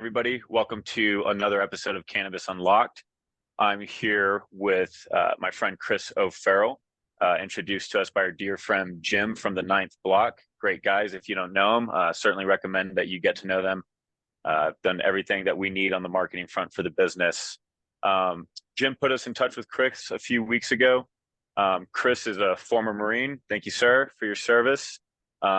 Everybody. Welcome to another episode of Cannabis Unlocked. I'm here with my friend Chris O'Farrell, introduced to us by our dear friend Jim from the Ninth Block. Great guys. If you don't know them, certainly recommend that you get to know them. Done everything that we need on the marketing front for the business. Jim put us in touch with Chris a few weeks ago. Chris is a former Marine. Thank you, sir, for your service.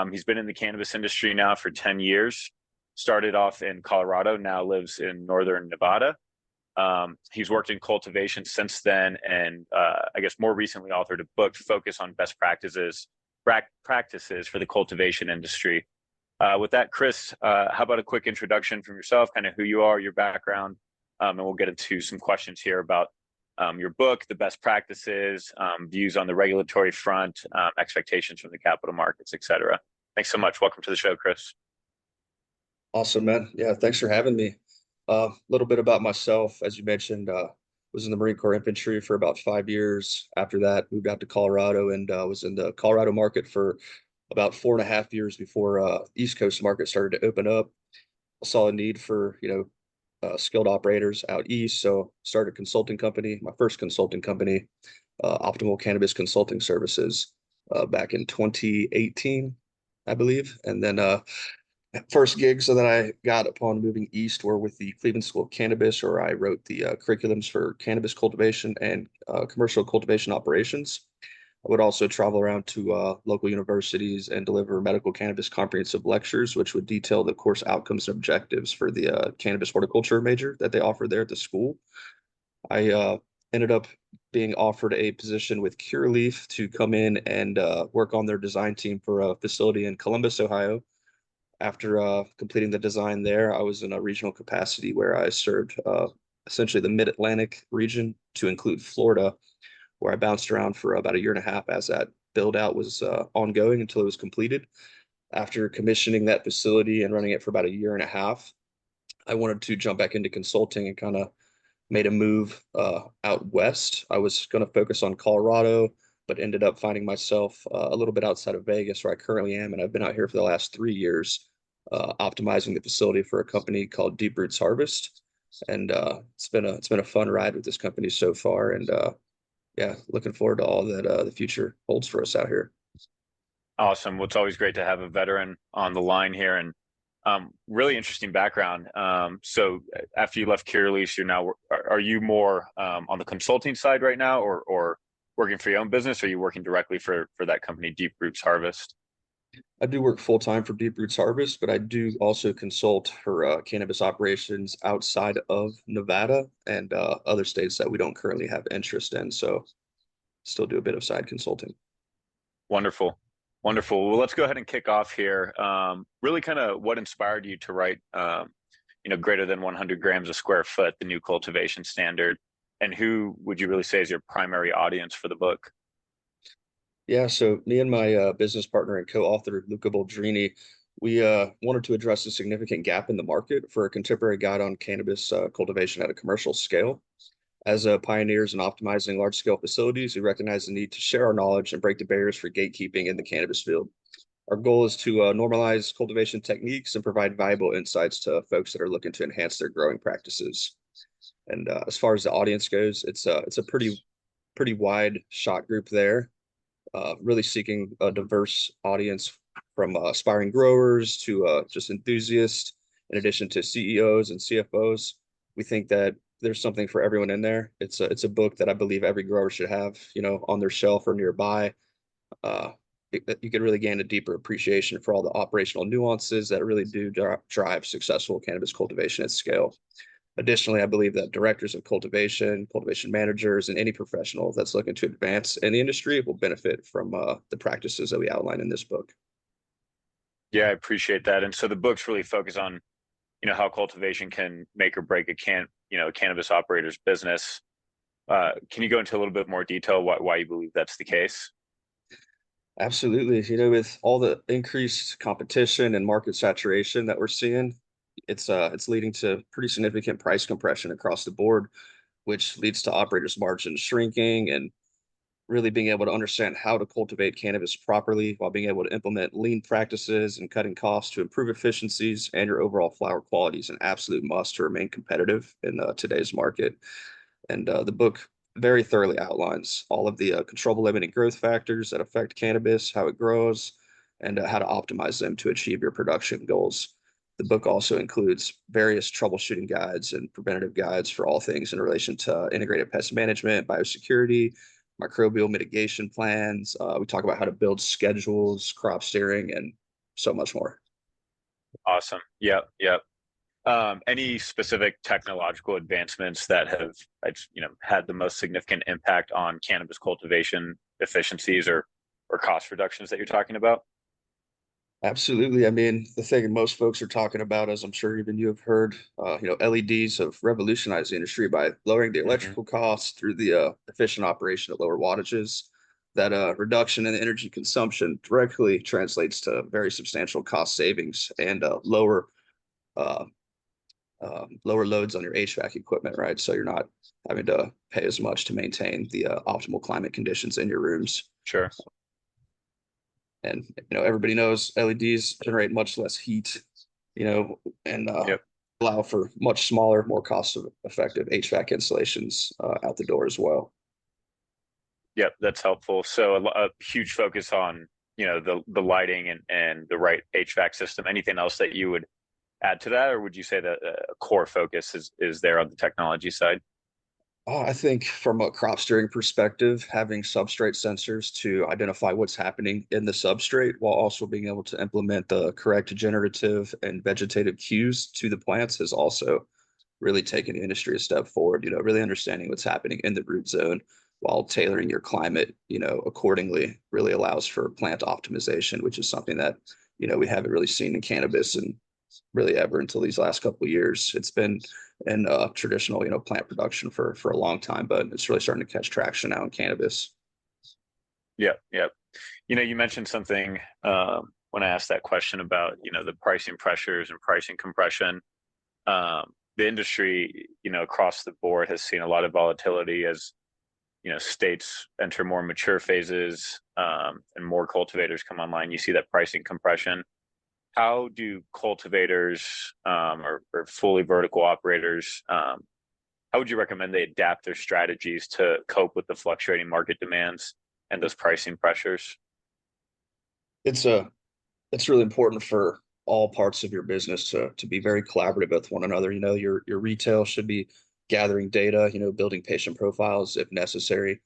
He's been in the cannabis industry now for 10 years. Started off in Colorado, now lives in northern Nevada. He's worked in cultivation since then, and I guess more recently authored a book focused on best practices for the cultivation industry. With that, Chris, how about a quick introduction from yourself, kind of who you are, your background, and we'll get into some questions here about your book, the best practices, views on the regulatory front, expectations from the capital markets, et cetera. Thanks so much. Welcome to the show, Chris. Awesome, man. Yeah, thanks for having me. A little bit about myself, as you mentioned, was in the Marine Corps Infantry for about 5 years. After that, moved out to Colorado and was in the Colorado market for about 4.5 years before East Coast market started to open up. I saw a need for, skilled operators out east, so started a consulting company, my first consulting company, Optimal Cannabis Consulting Services, back in 2018, I believe. And then first gigs that I got upon moving east were with the Cleveland School of Cannabis, where I wrote the curriculums for cannabis cultivation and commercial cultivation operations. I would also travel around to local universities and deliver medical cannabis comprehensive lectures, which would detail the course outcomes and objectives for the cannabis horticulture major that they offer there at the school. I ended up being offered a position with Curaleaf to come in and work on their design team for a facility in Columbus, Ohio. After completing the design there, I was in a regional capacity where I served essentially the Mid-Atlantic region to include Florida, where I bounced around for about a year and a half as that build out was ongoing until it was completed. After commissioning that facility and running it for about a year and a half, I wanted to jump back into consulting and kind of made a move out west. I was going to focus on Colorado, but ended up finding myself a little bit outside of Vegas, where I currently am, and I've been out here for the last 3 years, optimizing the facility for a company called Deep Roots Harvest. And it's been a fun ride with this company so far, and yeah, looking forward to all that the future holds for us out here. Awesome. Well, it's always great to have a veteran on the line here, and really interesting background. So after you left Curaleaf, are you more on the consulting side right now, or working for your own business? Or are you working directly for that company, Deep Roots Harvest? I do work full time for Deep Roots Harvest, but I do also consult for cannabis operations outside of Nevada and other states that we don't currently have interest in. So still do a bit of side consulting. Wonderful. Wonderful. Well, let's go ahead and kick off here. Really kind of what inspired you to write, greater than 100 grams a square foot, the new cultivation standard, and who would you really say is your primary audience for the book? Yeah, so me and my business partner and co-author Luca Boldrini, we wanted to address a significant gap in the market for a contemporary guide on cannabis cultivation at a commercial scale. As pioneers in optimizing large-scale facilities, we recognize the need to share our knowledge and break the barriers for gatekeeping in the cannabis field. Our goal is to normalize cultivation techniques and provide valuable insights to folks that are looking to enhance their growing practices. And as far as the audience goes, it's a pretty wide shot group there, really seeking a diverse audience from aspiring growers to just enthusiasts, in addition to CEOs and CFOs. We think that there's something for everyone in there. It's a book that I believe every grower should have, on their shelf or nearby. You can really gain a deeper appreciation for all the operational nuances that really do drive successful cannabis cultivation at scale. Additionally, I believe that directors of cultivation, cultivation managers, and any professional that's looking to advance in the industry will benefit from the practices that we outline in this book. Yeah, I appreciate that. And so the book's really focused on, how cultivation can make or break a cannabis operator's business. Can you go into a little bit more detail why you believe that's the case? Absolutely. With all the increased competition and market saturation that we're seeing, it's leading to pretty significant price compression across the board, which leads to operators' margins shrinking and really being able to understand how to cultivate cannabis properly while being able to implement lean practices and cutting costs to improve efficiencies and your overall flower quality is an absolute must to remain competitive in today's market. And the book very thoroughly outlines all of the controllable limiting growth factors that affect cannabis, how it grows, and how to optimize them to achieve your production goals. The book also includes various troubleshooting guides and preventative guides for all things in relation to integrated pest management, biosecurity, microbial mitigation plans. We talk about how to build schedules, crop steering, and so much more. Awesome. Yep. Yep. Any specific technological advancements that have, had the most significant impact on cannabis cultivation efficiencies or cost reductions that you're talking about? Absolutely. I mean, the thing most folks are talking about, as I'm sure even you have heard, LEDs have revolutionized the industry by lowering the Hmm. electrical costs through the efficient operation at lower wattages. That reduction in energy consumption directly translates to very substantial cost savings and uh, lower loads on your HVAC equipment, right? So you're not having to pay as much to maintain the optimal climate conditions in your rooms. Sure. And everybody knows LEDs generate much less heat, and Yep. allow for much smaller, more cost-effective HVAC installations out the door as well. Yep. That's helpful. So a huge focus on, the lighting and the right HVAC system. Anything else that you would add to that, or would you say that a core focus is there on the technology side? I think from a crop steering perspective, having substrate sensors to identify what's happening in the substrate while also being able to implement the correct generative and vegetative cues to the plants has also really taken the industry a step forward, really understanding what's happening in the root zone while tailoring your climate, accordingly really allows for plant optimization, which is something that, we haven't really seen in cannabis and really ever until these last couple of years. It's been in traditional, plant production for a long time, but it's really starting to catch traction now in cannabis. Yep. Yep. You mentioned something when I asked that question about, the pricing pressures and pricing compression. The industry, across the board has seen a lot of volatility as, states enter more mature phases, and more cultivators come online. You see that pricing compression. How do cultivators, or fully vertical operators, how would you recommend they adapt their strategies to cope with the fluctuating market demands and those pricing pressures? It's a it's really important for all parts of your business to be very collaborative with one another. Your retail should be gathering data, building patient profiles if necessary,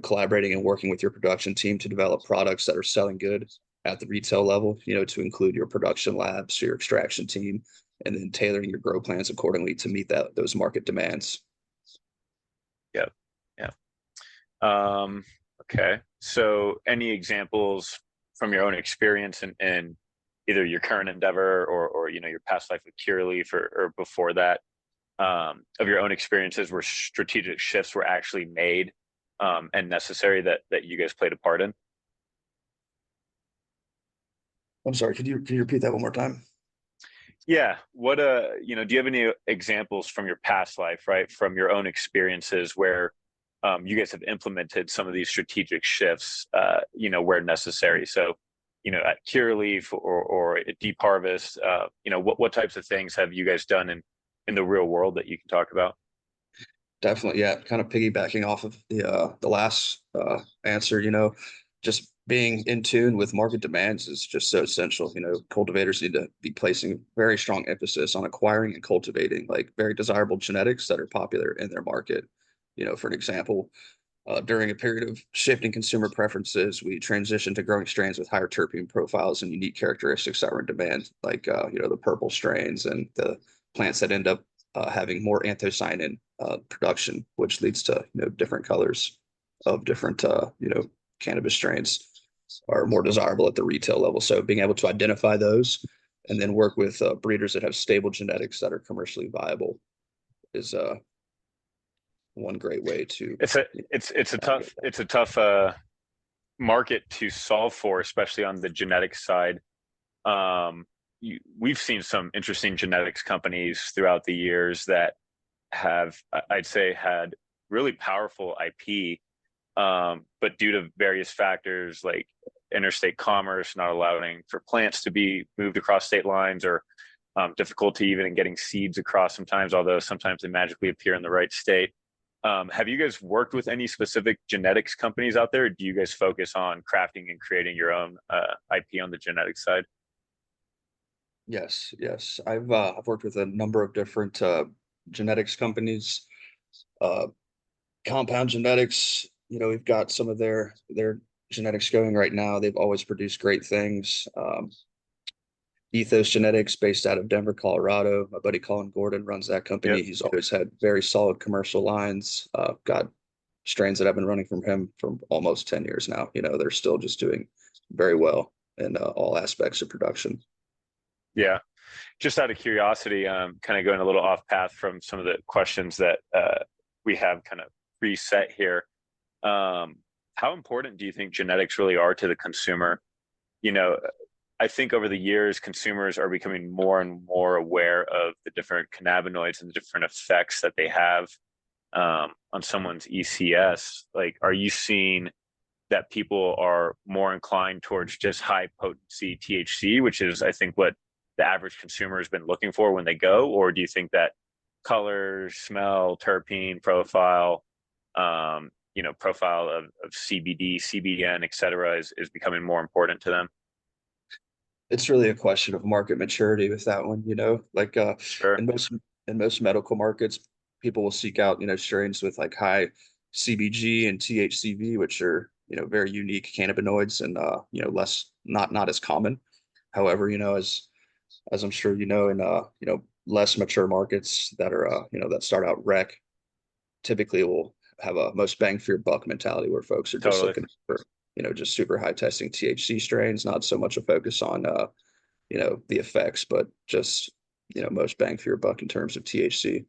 collaborating and working with your production team to develop products that are selling good at the retail level, to include your production labs, your extraction team, and then tailoring your grow plans accordingly to meet those market demands. Yep. Yeah. Okay. So any examples from your own experience in either your current endeavor or your past life with Curaleaf or before that, of your own experiences where strategic shifts were actually made, and necessary that you guys played a part in? I'm sorry, could you repeat that one more time? Yeah. What do you have any examples from your past life, right? From your own experiences where you guys have implemented some of these strategic shifts, where necessary. So, at Curaleaf or at Deep Harvest, what types of things have you guys done in the real world that you can talk about? Definitely, yeah. Kind of piggybacking off of the last answer, just being in tune with market demands is just so essential. Cultivators need to be placing very strong emphasis on acquiring and cultivating like very desirable genetics that are popular in their market. For an example, during a period of shifting consumer preferences, we transitioned to growing strains with higher terpene profiles and unique characteristics that were in demand, like the purple strains and the plants that end up having more anthocyanin production, which leads to different colors of different cannabis strains are more desirable at the retail level. So being able to identify those and then work with breeders that have stable genetics that are commercially viable is one great way to It's a it's a navigate tough that. it's a tough market to solve for, especially on the genetics side. We've seen some interesting genetics companies throughout the years that have, I'd say, had really powerful IP, But due to various factors like interstate commerce not allowing for plants to be moved across state lines, or difficulty even in getting seeds across sometimes, although sometimes they magically appear in the right state. Have you guys worked with any specific genetics companies out there? Or do you guys focus on crafting and creating your own IP on the genetic side? Yes, yes. I've worked with a number of different genetics companies. Uh, Compound Genetics, we've got some of their genetics going right now. They've always produced great things. Ethos Genetics, based out of Denver, Colorado. My buddy Colin Gordon runs that company. Yep. He's always had very solid commercial lines. Got strains that I've been running from him for almost 10 years now. They're still just doing very well in all aspects of production. Yeah. Just out of curiosity, kind of going a little off path from some of the questions that we have kind of preset here. How important do you think genetics really are to the consumer? You know, I think over the years, consumers are becoming more and more aware of the different cannabinoids and the different effects that they have on someone's ECS. Like, are you seeing that people are more inclined towards just high potency THC, which is, I think, what the average consumer has been looking for when they go? Or do you think that color, smell, terpene profile, profile of CBD, CBN, et cetera, is becoming more important to them? It's really a question of market maturity with that one, like Sure. in most medical markets, people will seek out, strains with like high CBG and THCV, which are, very unique cannabinoids and less not as common. However, as I'm sure in less mature markets that are that start out rec, typically will have a most bang for your buck mentality where folks are just Totally. looking for, just super high testing THC strains, not so much a focus on the effects, but just, most bang for your buck in terms of THC.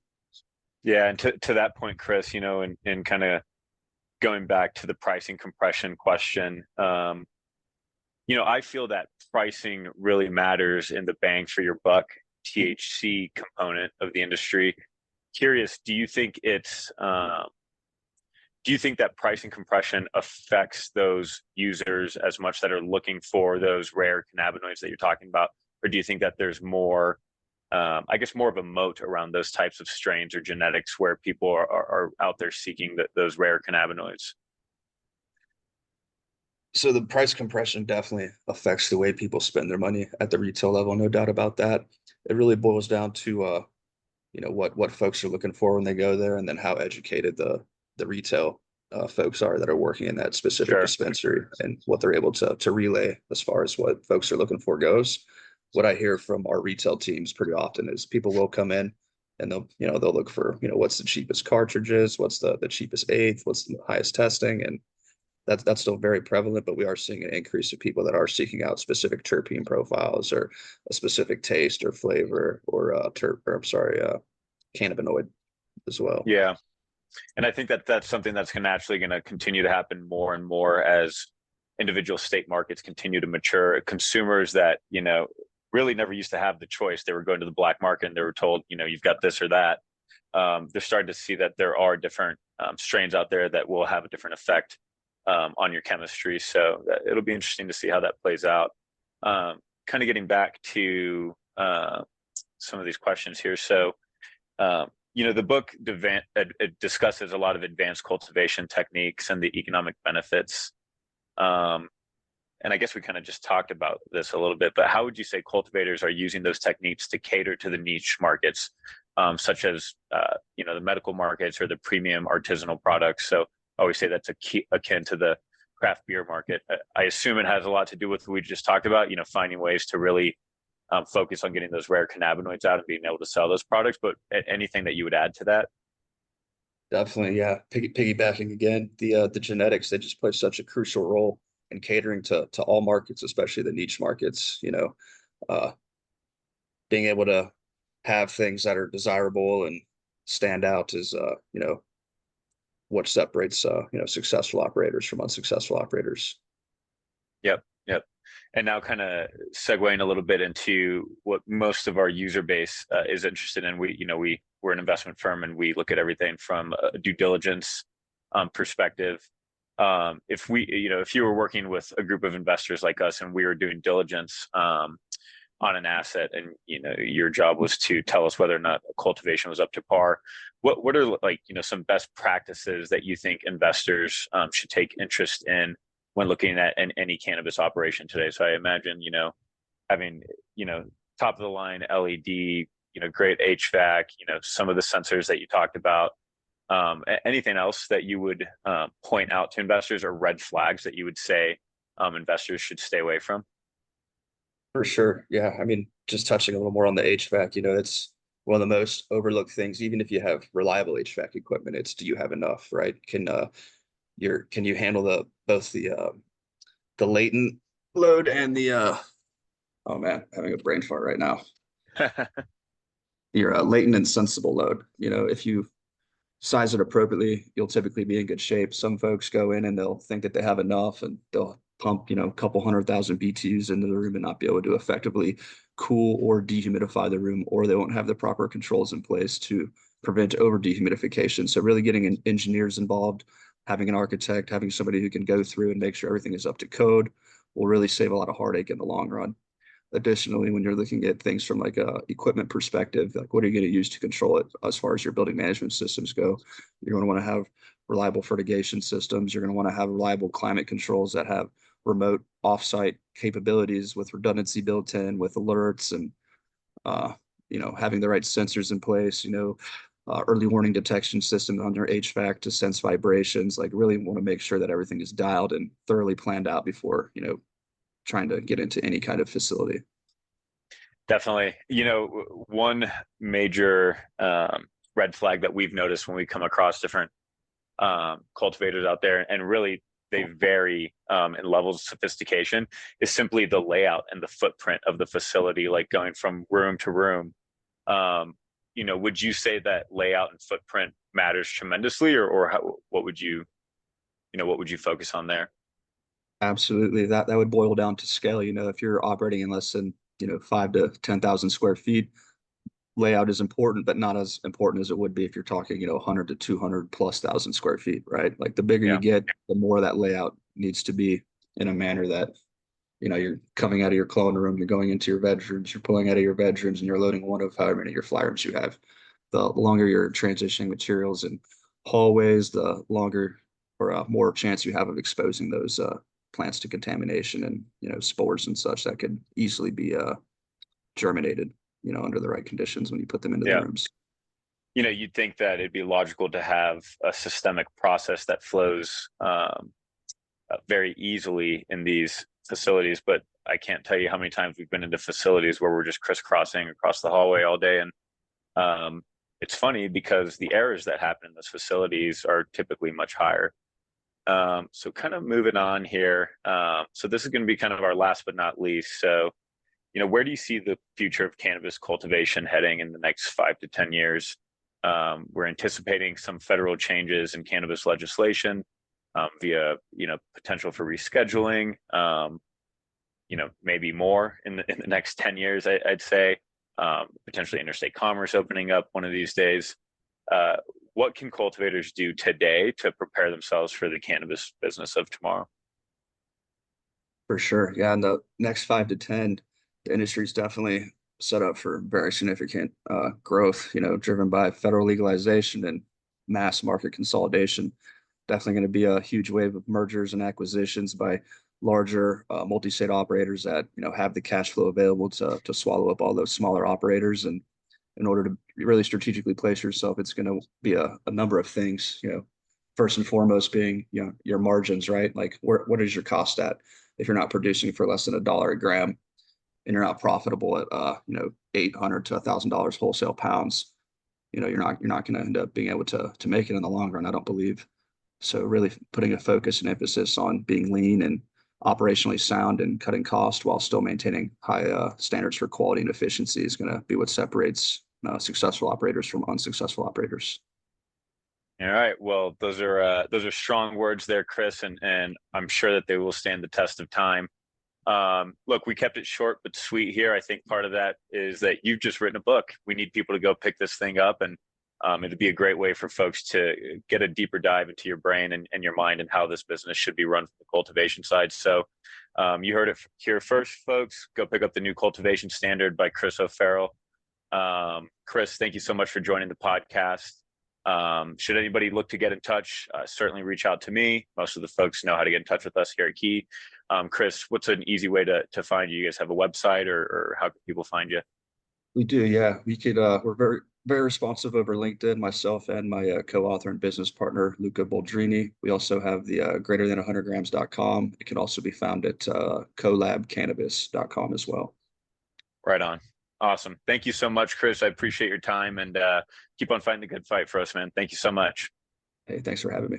Yeah. And to that point, Chris, and kind of going back to the pricing compression question, I feel that pricing really matters in the bang for your buck THC component of the industry. Curious, do you think that pricing compression affects those users as much that are looking for those rare cannabinoids that you're talking about? Or do you think that there's more, I guess, more of a moat around those types of strains or genetics where people are out there seeking those rare cannabinoids? So the price compression definitely affects the way people spend their money at the retail level, no doubt about that. It really boils down to what folks are looking for when they go there, and then how educated the retail folks are that are working in that specific Sure. dispensary, and what they're able to relay as far as what folks are looking for goes. What I hear from our retail teams pretty often is people will come in and they'll look for, what's the cheapest cartridges, what's the cheapest eighth, what's the highest testing, and that's still very prevalent, but we are seeing an increase of people that are seeking out specific terpene profiles or a specific taste or flavor or cannabinoid as well. Yeah. And I think that that's something that's naturally going to continue to happen more and more as individual state markets continue to mature. Consumers that, really never used to have the choice. They were going to the black market and they were told, you've got this or that. They're starting to see that there are different strains out there that will have a different effect on your chemistry. So it'll be interesting to see how that plays out. Kind of getting back to some of these questions here. So, the book it discusses a lot of advanced cultivation techniques and the economic benefits. And I guess we kind of just talked about this a little bit, but how would you say cultivators are using those techniques to cater to the niche markets, such as, the medical markets or the premium artisanal products? So I always say that's akin to the craft beer market. I assume it has a lot to do with what we just talked about, finding ways to really focus on getting those rare cannabinoids out and being able to sell those products. But anything that you would add to that? Definitely, yeah. Piggybacking again, the genetics, they just play such a crucial role in catering to all markets, especially the niche markets. Uh, Being able to have things that are desirable and stand out is what separates successful operators from unsuccessful operators. Yep, yep. And now, kind of segueing a little bit into what most of our user base is interested in. We're an investment firm, and we look at everything from a due diligence perspective. if we, if you were working with a group of investors like us and we were doing diligence on an asset, and your job was to tell us whether or not cultivation was up to par, what are, like, some best practices that you think investors should take interest in when looking at any cannabis operation today? So I imagine, having, top of the line LED, great HVAC, some of the sensors that you talked about. Anything else that you would point out to investors, or red flags that you would say investors should stay away from? For sure. Yeah. I mean, just touching a little more on the HVAC, it's one of the most overlooked things. Even if you have reliable HVAC equipment, it's, do you have enough, right? Can you handle both the latent load and oh man, having a brain fart right now. Your latent and sensible load. If you size it appropriately, you'll typically be in good shape. Some folks go in and they'll think that they have enough, and they'll pump, a couple 100,000 BTUs into the room and not be able to effectively cool or dehumidify the room, or they won't have the proper controls in place to prevent over dehumidification. So really getting engineers involved, having an architect, having somebody who can go through and make sure everything is up to code will really save a lot of heartache in the long run. Additionally, when you're looking at things from like a equipment perspective, like what are you going to use to control it as far as your building management systems go? You're going to want to have reliable fertigation systems. You're going to want to have reliable climate controls that have remote offsite capabilities with redundancy built in, with alerts, and uh, having the right sensors in place. Early warning detection system on your HVAC to sense vibrations. Like really want to make sure that everything is dialed and thoroughly planned out before trying to get into any kind of facility. Definitely. One major red flag that we've noticed when we come across different cultivators out there, and really they vary in levels of sophistication, is simply the layout and the footprint of the facility, like going from room to room. Would you say that layout and footprint matters tremendously, or what would you focus on there? Absolutely. That would boil down to scale. If you're operating in less than, 5 to 10,000 square feet, layout is important, but not as important as it would be if you're talking, 100 to 200 plus thousand square feet, right? Like the bigger you Yeah. get, the more that layout needs to be in a manner that, you're coming out of your clone room, you're going into your bedrooms, you're pulling out of your bedrooms, and you're loading one of however many of your fly rooms you have. The longer you're transitioning materials and hallways, the longer or more chance you have of exposing those plants to contamination and spores and such that could easily be germinated under the right conditions when you put them into the Yeah. rooms. You'd think that it'd be logical to have a systemic process that flows very easily in these facilities, but I can't tell you how many times we've been into facilities where we're just crisscrossing across the hallway all day. And it's funny because the errors that happen in those facilities are typically much higher. So kind of moving on here. So this is going to be kind of our last but not least. So, where do you see the future of cannabis cultivation heading in the next 5 to 10 years? We're anticipating some federal changes in cannabis legislation via, potential for rescheduling, maybe more in the next 10 years, I'd say, potentially interstate commerce opening up one of these days. Uh, what can cultivators do today to prepare themselves for the cannabis business of tomorrow? For sure. Yeah. In the next 5 to 10, the industry is definitely set up for very significant growth, driven by federal legalization and mass market consolidation. Definitely going to be a huge wave of mergers and acquisitions by larger multi-state operators that, have the cash flow available to swallow up all those smaller operators. And in order to really strategically place yourself, it's going to be a number of things, first and foremost being, your margins, right? Like what is your cost at? If you're not producing for less than $1 a gram and you're not profitable at, 800 to $1,000 wholesale pounds, you're not going to end up being able to make it in the long run, I don't believe. So really putting a focus and emphasis on being lean and operationally sound and cutting cost while still maintaining high standards for quality and efficiency is going to be what separates successful operators from unsuccessful operators. All right. Well, those are strong words there, Chris, and I'm sure that they will stand the test of time. Look, we kept it short but sweet here. I think part of that is that you've just written a book. We need people to go pick this thing up and It'd be a great way for folks to get a deeper dive into your brain and your mind and how this business should be run from the cultivation side. So you heard it here first, folks. Go pick up the new Cultivation Standard by Chris O'Farrell. Chris, thank you so much for joining the podcast. Should anybody look to get in touch, certainly reach out to me. Most of the folks know how to get in touch with us here at Key. Chris, what's an easy way to find you? You guys have a website, or how can people find you? We do, yeah. We could we're very responsive over LinkedIn, myself and my co-author and business partner, Luca Boldrini. We also have the greater than 100grams.com. It can also be found at collabcannabis.com as well. Right on. Awesome. Thank you so much, Chris. I appreciate your time, and keep on fighting the good fight for us, man. Thank you so much. Hey, thanks for having me.